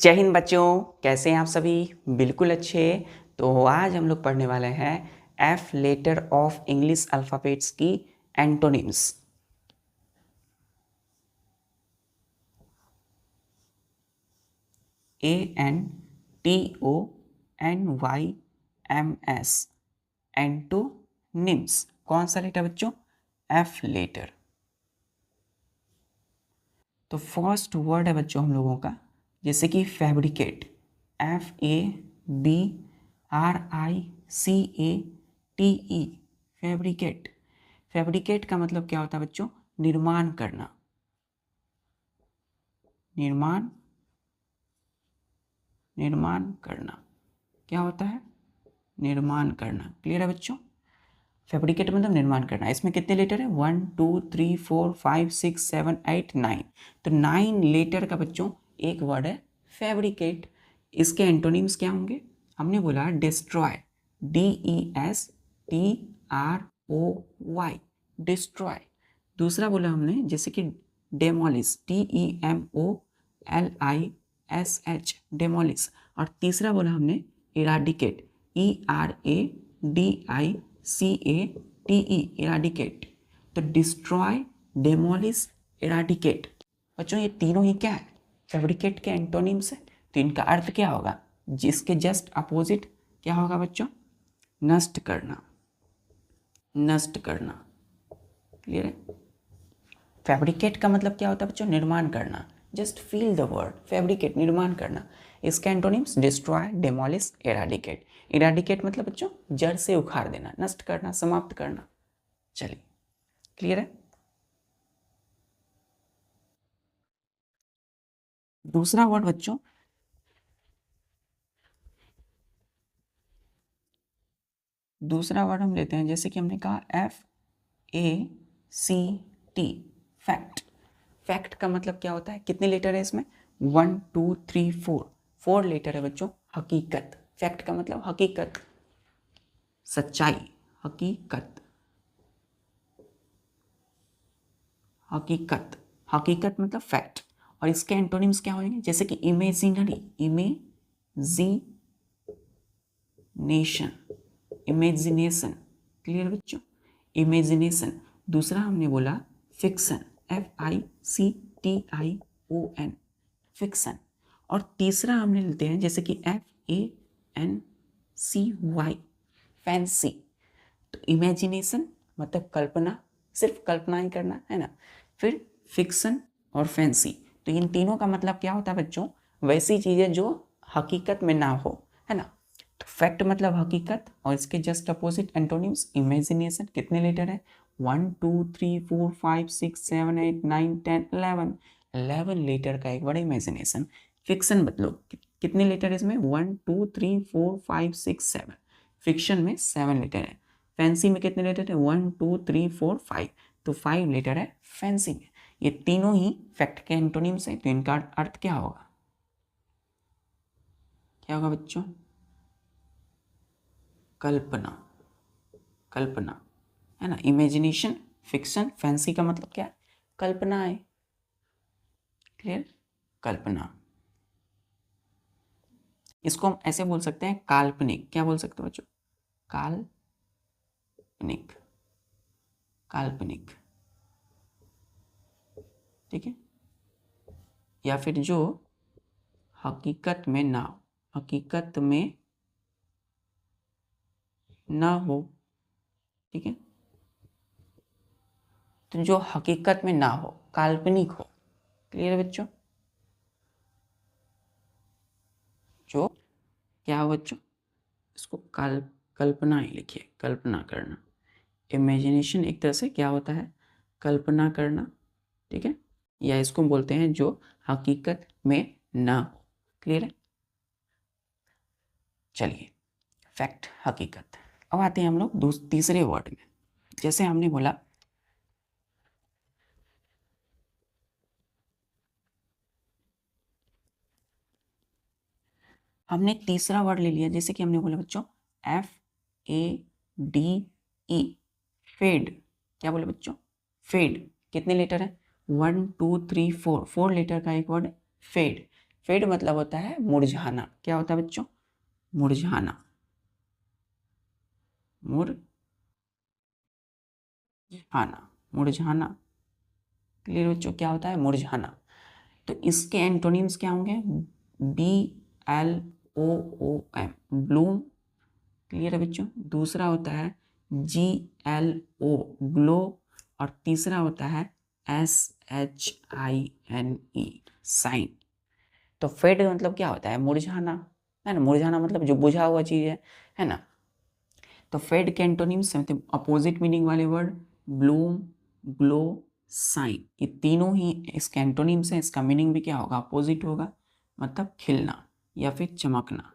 जय हिंद बच्चों, कैसे हैं आप सभी? बिल्कुल अच्छे। तो आज हम लोग पढ़ने वाले हैं F letter of English alphabets की एंटोनिम्स। ANTONYMS antonyms. कौन सा लेटर बच्चों? F letter. तो फर्स्ट वर्ड है बच्चों हम लोगों का, जैसे कि फैब्रिकेट, FABRICATE, फैब्रिकेट। फैब्रिकेट का मतलब क्या होता है बच्चों? निर्माण करना। निर्माण करना क्या होता है? निर्माण करना। क्लियर है बच्चों? फैब्रिकेट मतलब निर्माण करना। इसमें कितने लेटर है? 1 2 3 4 5 6 7 8 9। तो 9 लेटर का बच्चों एक वर्ड है फैब्रिकेट। इसके एंटोनिम्स क्या होंगे? हमने बोला डिस्ट्रॉय, DESTROY, डिस्ट्रॉय। दूसरा बोला हमने जैसे कि डेमोलिश, DEMOLISH, डेमोलिश। और तीसरा बोला हमने इराडिकेट, ERADICATE, इराडिकेट। तो डिस्ट्रॉय, डेमोलिश, इराडिकेट। बच्चों ये तीनों ही क्या है? फैब्रिकेट के एंटोनिम्स है। तो इनका अर्थ क्या होगा? जिसके जस्ट अपोजिट क्या होगा बच्चों? नष्ट करना। नष्ट करना। क्लियर है? फैब्रिकेट का मतलब क्या होता है बच्चों? निर्माण करना। Just feel the word fabricate, निर्माण करना। इसके antonyms destroy, demolish, eradicate. Eradicate मतलब बच्चों जड़ से उखाड़ देना, नष्ट करना, समाप्त करना। चलिए, क्लियर है? दूसरा वर्ड बच्चों, दूसरा वर्ड हम लेते हैं जैसे कि हमने कहा FACT, फैक्ट। फैक्ट का मतलब क्या होता है? कितने लेटर है इसमें? 1 2 3 4, 4 लेटर है बच्चों। हकीकत। फैक्ट का मतलब हकीकत, सच्चाई, हकीकत। हकीकत, हकीकत मतलब फैक्ट। और इसके एंटोनिम्स क्या होंगे? जैसे कि इमेजिनरी, इमेजिनेशन, इमेजिनेशन। क्लियर बच्चों? इमेजिनेशन। दूसरा हमने बोला फिक्शन, FICTION, फिक्शन। और तीसरा हमने लेते हैं जैसे कि FANCY, फैंसी। तो इमेजिनेशन मतलब कल्पना, सिर्फ कल्पना ही करना है ना। फिर फिक्शन और फैंसी। तो इन तीनों का मतलब क्या होता है बच्चों? वैसी चीज़ें जो हकीकत में ना हो, है ना। तो फैक्ट मतलब हकीकत, और इसके जस्ट अपोजिट एंटोनिम्स इमेजिनेशन। कितने लेटर है? 1 2 3 4 5 6 7 8 9 10 11, 11 लेटर का एक वर्ड इमेजिनेशन। फिक्शन मतलब कितने लेटर है इसमें? 1 2 3 4 5 6 7। फिक्शन में 7 लेटर है। फैंसी में कितने लेटर है? 1 2 3 4 5। तो 5 लेटर है फैंसी में। ये तीनों ही फैक्ट के एंटोनिम्स हैं। तो इनका अर्थ क्या होगा? क्या होगा बच्चों? कल्पना, कल्पना, है ना। इमेजिनेशन, फिक्शन, फैंसी का मतलब क्या है? कल्पना है। क्लियर? कल्पना। इसको हम ऐसे बोल सकते हैं काल्पनिक। क्या बोल सकते हो बच्चों? काल्पनिक, काल्पनिक। ठीक है? या फिर जो हकीकत में ना हो, हकीकत में ना हो। ठीक है? तो जो हकीकत में ना हो, काल्पनिक हो। क्लियर है बच्चों? जो क्या हो बच्चों? इसको कल्पना ही लिखिए, कल्पना करना। इमेजिनेशन एक तरह से क्या होता है? कल्पना करना। ठीक है? या इसको बोलते हैं जो हकीकत में ना हो। क्लियर है? चलिए, फैक्ट, हकीकत। अब आते हैं हम लोग तीसरे वर्ड में। जैसे हमने बोला हमने तीसरा वर्ड ले लिया, जैसे कि हमने बोला बच्चों FADE, फेड। क्या बोले बच्चों? फेड। कितने लेटर है? 1 2 3 4, 4 लेटर का एक वर्ड है फेड। फेड मतलब होता है मुरझाना। क्या होता है बच्चों? मुरझाना, मुरझाना, मुरझाना। क्लियर बच्चों? क्या होता है? मुरझाना। तो इसके एंटोनिम्स क्या होंगे? BLOOM, Bloom. क्लियर है बच्चों? दूसरा होता है GLO, ग्लो। और तीसरा होता है SHINE, साइन। तो फेड मतलब क्या होता है? मुरझाना, है ना। मुरझाना मतलब जो बुझा हुआ चीज है ना। तो फेड के एंटोनिम्स अपोजिट मीनिंग वाले वर्ड ब्लूम, ग्लो, साइन, ये तीनों ही इसके एंटोनिम्स हैं। इसका मीनिंग भी क्या होगा? अपोजिट होगा, मतलब खिलना या फिर चमकना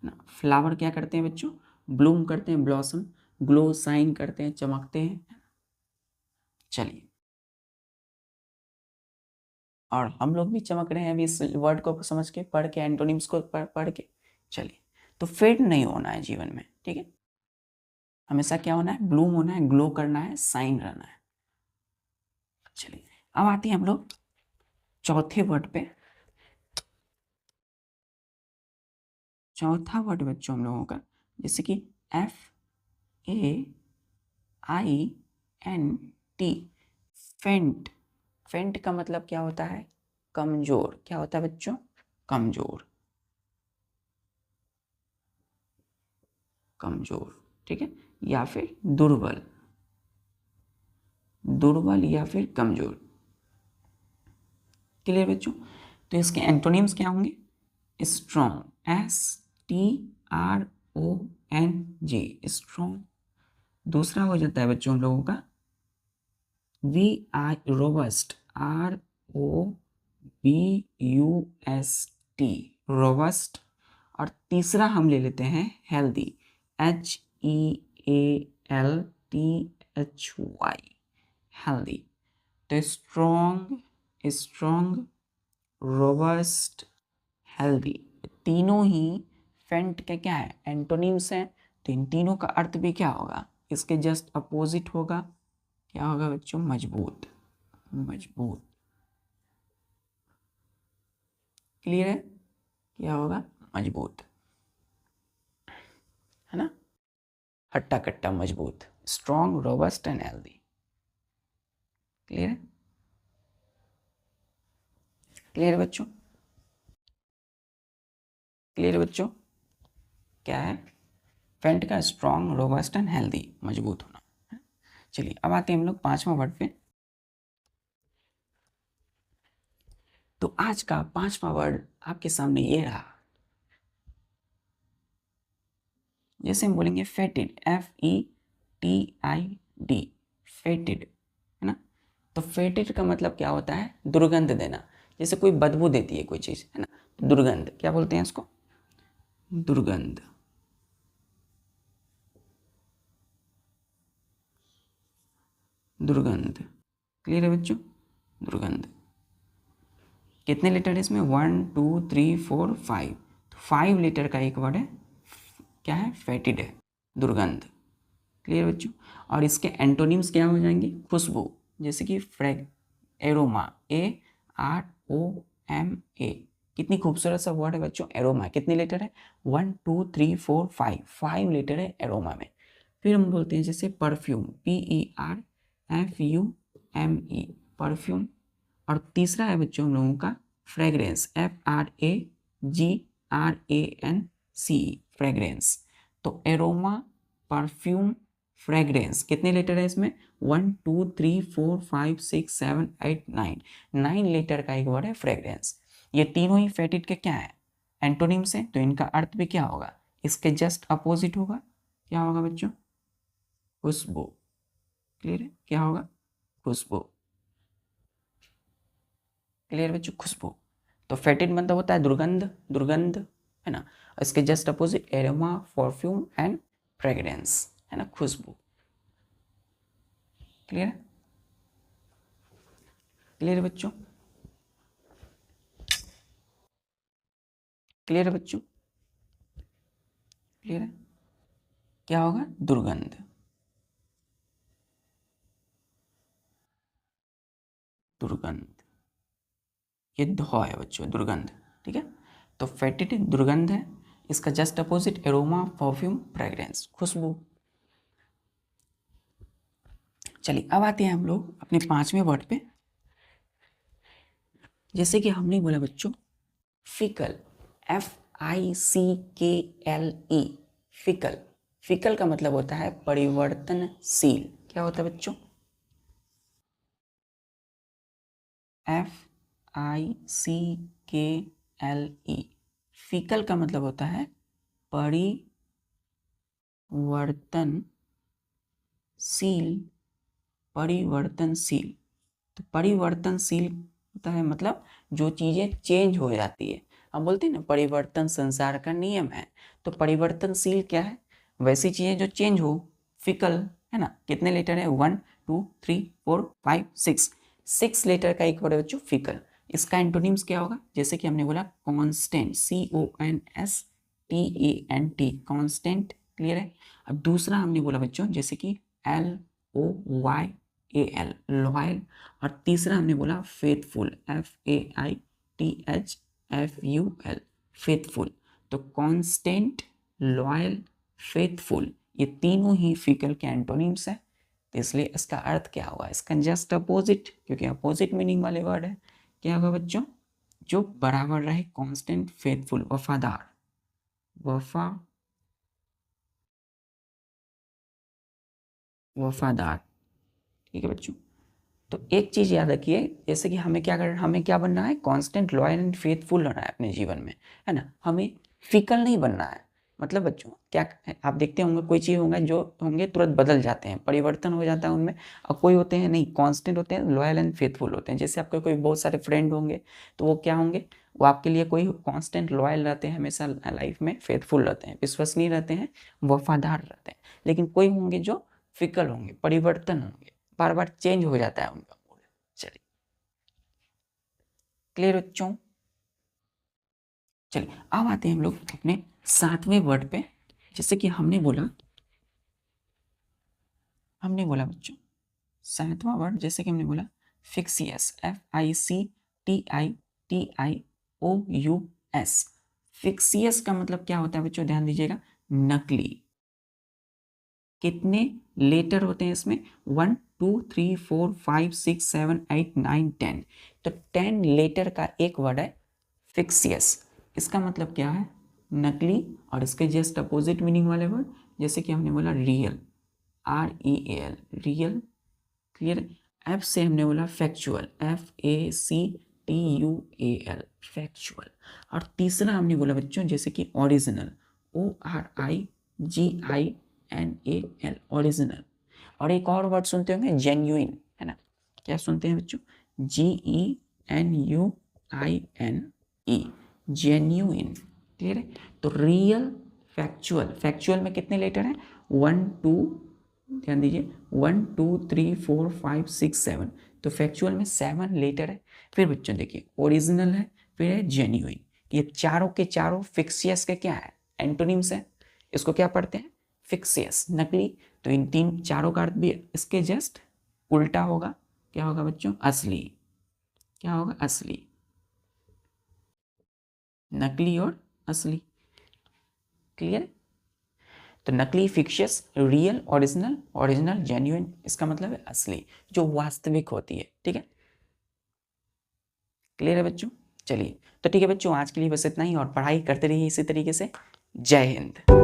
ना। फ्लावर क्या करते हैं बच्चों? ब्लूम करते हैं, ब्लॉसम। ग्लो, साइन करते हैं, चमकते हैं। चलिए, और हम लोग भी चमक रहे हैं अभी इस वर्ड को समझ के, पढ़ के, एंटोनिम्स को पढ़ के। चलिए, तो फेड नहीं होना है जीवन में, ठीक है। हमेशा क्या होना है? ब्लूम होना है, ग्लो करना है, साइन रहना है। चलिए, अब आते हैं हम लोग चौथे वर्ड पे। चौथा वर्ड बच्चों हम लोगों का, जैसे कि FAINT, फेंट। फेंट का मतलब क्या होता है? कमजोर। क्या होता है बच्चों? कमजोर, कमजोर, ठीक है। या फिर दुर्बल, दुर्बल या फिर कमजोर। क्लियर बच्चों? तो इसके एंटोनिम्स क्या होंगे? Strong, STRONG, strong. दूसरा हो जाता है बच्चों हम लोगों का रोबस्ट, ROBUST, रोबस्ट। और तीसरा हम ले लेते हैं हेल्दी, HEALTHY, हेल्दी। तो स्ट्रॉन्ग, स्ट्रॉन्ग, रोबस्ट, हेल्दी, तीनों ही फेंट के क्या है? एंटोनिम्स हैं। तो इन तीनों का अर्थ भी क्या होगा? इसके जस्ट अपोजिट होगा। क्या होगा बच्चों? मजबूत, मजबूत। क्लियर है? क्या होगा? मजबूत, है ना। हट्टा कट्टा मजबूत, strong, robust and healthy. Clear है? क्लियर बच्चों? क्लियर बच्चों? क्या है? फेंट का स्ट्रॉन्ग, रोबस्ट एंड हेल्दी, मजबूत होना। चलिए, अब आते हैं हम लोग पांचवा वर्ड पे। तो आज का पांचवा वर्ड आपके सामने ये रहा। जैसे हम बोलेंगे फेटिड, FETID, फेटिड, है ना। तो फेटिड का मतलब क्या होता है? दुर्गंध देना। जैसे कोई बदबू देती है कोई चीज, है ना, तो दुर्गंध, क्या बोलते हैं इसको? दुर्गंध, दुर्गंध। क्लियर है बच्चों? दुर्गंध। कितने लीटर है इसमें? 1 2 3 4 5। तो 5 लीटर का एक वर्ड है, क्या है? फेटिड है, दुर्गंध। क्लियर बच्चों? और इसके एंटोनिम्स क्या हो जाएंगे? खुशबू, जैसे कि फ्रेग, एरोमा, AROMA। कितनी खूबसूरत सा वर्ड है बच्चों, एरोमा। कितने लीटर है? 1 2 3 4 5, 5 लीटर है एरोमा में। फिर हम बोलते हैं जैसे परफ्यूम, PERFUME, परफ्यूम। और तीसरा है बच्चों हम लोगों का फ्रेग्रेंस, FRAGRANCE, फ्रेग्रेंस। तो एरोमा, परफ्यूम, फ्रेग्रेंस, कितने लीटर है इसमें? 1 2 3 4 5 6 7 8 9, 9 लीटर का एक वर्ड है फ्रेग्रेंस। ये तीनों ही फेटिड के क्या है? एंटोनिम्स है। तो इनका अर्थ भी क्या होगा? इसके जस्ट अपोजिट होगा। क्या होगा बच्चों? खुशबू। क्लियर है? क्या होगा? खुशबू। क्लियर बच्चों? खुशबू। तो फेटिड मतलब होता है दुर्गंध, दुर्गंध, है ना। इसके just opposite aroma, perfume and fragrance, है ना, खुशबू। क्लियर है? क्लियर है बच्चों? क्लियर है बच्चों? क्लियर है? क्या होगा? दुर्गंध, दुर्गंध। ये धौ है बच्चों, दुर्गंध, ठीक है। तो फेटिड दुर्गंध है, इसका just opposite aroma, perfume, fragrance, खुशबू। चलिए अब आते हैं हम लोग अपने 5वें वर्ड पे। जैसे कि हमने बोला बच्चों फिकल, FICKLE, फिकल। फिकल का मतलब होता है परिवर्तनशील। क्या होता है बच्चों? FICKLE, फिकल का मतलब होता है परिवर्तनशील। परिवर्तनशील, तो परिवर्तनशील होता है मतलब जो चीजें चेंज हो जाती है। हम बोलते हैं ना परिवर्तन संसार का नियम है, तो परिवर्तनशील क्या है? वैसी चीजें जो चेंज हो। फिकल है ना, कितने लेटर है? 1 2 3 4 5 6, 6 लेटर का एक वर्ड है बच्चों फिकल। इसका एंटोनिम्स क्या होगा? जैसे कि हमने बोला कांस्टेंट, CONSTANT, कांस्टेंट। क्लियर है? अब दूसरा हमने बोला बच्चों जैसे कि LOYAL, लॉयल। और तीसरा हमने बोला फेथफुल, FAITHFUL, फेथफुल। तो कांस्टेंट, लॉयल, फेथफुल, ये तीनों ही फिकल के एंटोनिम्स है। तो इसलिए इसका अर्थ क्या होगा? इसका जस्ट अपोजिट, क्योंकि अपोजिट मीनिंग वाले वर्ड है। क्या होगा बच्चों? जो बराबर रहे, कांस्टेंट, फेथफुल, वफादार, वफादार। ठीक है बच्चों। तो एक चीज याद रखिए, जैसे कि हमें क्या बनना है? कांस्टेंट, लॉयल एंड फेथफुल रहना है अपने जीवन में, है ना। हमें फिकल नहीं बनना है। मतलब बच्चों क्या आप देखते होंगे कोई चीज होंगे जो होंगे तुरंत बदल जाते हैं, परिवर्तन हो जाता है उनमें। और कोई होते हैं नहीं, कांस्टेंट होते हैं, लॉयल एंड फेथफुल होते हैं। जैसे आपके कोई बहुत सारे फ्रेंड होंगे, तो वो क्या होंगे? वो आपके लिए कोई कांस्टेंट, लॉयल रहते हैं हमेशा लाइफ में, फेथफुल रहते हैं, विश्वसनीय रहते हैं, वफादार रहते हैं। लेकिन कोई होंगे जो फिकल होंगे, परिवर्तन होंगे, बार बार चेंज हो जाता है उनका मूड। चलिए, क्लियर बच्चों? चलिए अब आते हैं हम लोग अपने 7वें वर्ड पे। जैसे कि हमने बोला बच्चों 7वां वर्ड, जैसे कि हमने बोला फिक्सियस, FICTIOUS। फिक्सियस का मतलब क्या होता है बच्चों? ध्यान दीजिएगा, नकली। कितने लेटर होते हैं इसमें? 1 2 3 4 5 6 7 8 9 10। तो 10 लेटर का एक वर्ड है फिक्सियस। इसका मतलब क्या है? नकली। और इसके जस्ट अपोजिट मीनिंग वाले वर्ड, जैसे कि हमने बोला real, REAL, real. Clear? F से हमने बोला फैक्चुअल, FACTUAL, फैक्चुअल। और तीसरा हमने बोला बच्चों जैसे कि ओरिजिनल, ORIGINAL, ओरिजिनल। और एक और वर्ड सुनते होंगे जेन्युइन, है ना। क्या सुनते हैं बच्चों? GENUINE, genuine. क्लियर है? तो रियल, फैक्चुअल। फैक्चुअल में कितने लेटर हैं? 1 2, ध्यान दीजिए, 1 2 3 4 5 6 7। तो फैक्चुअल में 7 लेटर है। फिर बच्चों देखिए ओरिजिनल है, फिर है जेन्युइन। ये चारों के चारों फिक्सियस के क्या है? एंटोनिम्स है। इसको क्या पढ़ते हैं? फिक्सियस, नकली। तो इन तीन चारों का अर्थ भी इसके जस्ट उल्टा होगा। क्या होगा बच्चों? असली। क्या होगा? असली, नकली और असली। क्लियर? तो नकली, fictitious, real, original, original, genuine, इसका मतलब है असली, जो वास्तविक होती है। ठीक है? क्लियर है बच्चों? चलिए, तो ठीक है बच्चों, आज के लिए बस इतना ही, और पढ़ाई करते रहिए इसी तरीके से। जय हिंद।